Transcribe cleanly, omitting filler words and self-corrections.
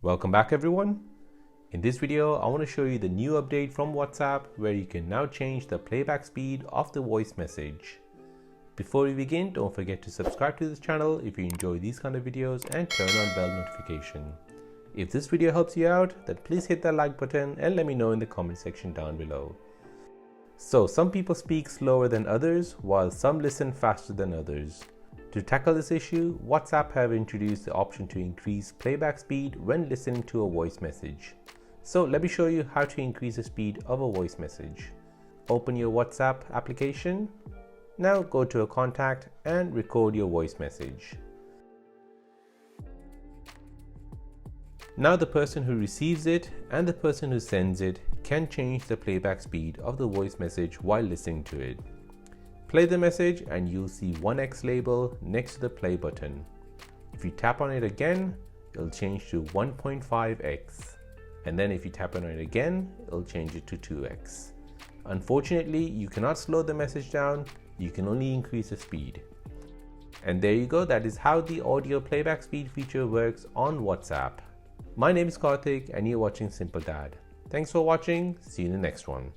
Welcome back everyone. In this video, I want to show you the new update from WhatsApp where you can now change the playback speed of the voice message. Before we begin, don't forget to subscribe to this channel if you enjoy these kind of videos and turn on bell notification. If this video helps you out, then please hit that like button and let me know in the comment section down below. So some people speak slower than others while some listen faster than others. To tackle this issue, WhatsApp have introduced the option to increase playback speed when listening to a voice message. So let me show you how to increase the speed of a voice message. Open your WhatsApp application. Now go to a contact and record your voice message. Now the person who receives it and the person who sends it can change the playback speed of the voice message while listening to it. Play the message and you'll see 1x label next to the play button. If you tap on it again, it'll change to 1.5x. And then if you tap on it again, it'll change it to 2x. Unfortunately, you cannot slow the message down, you can only increase the speed. And there you go, that is how the audio playback speed feature works on WhatsApp. My name is Karthik and you're watching Simple Dad. Thanks for watching, see you in the next one.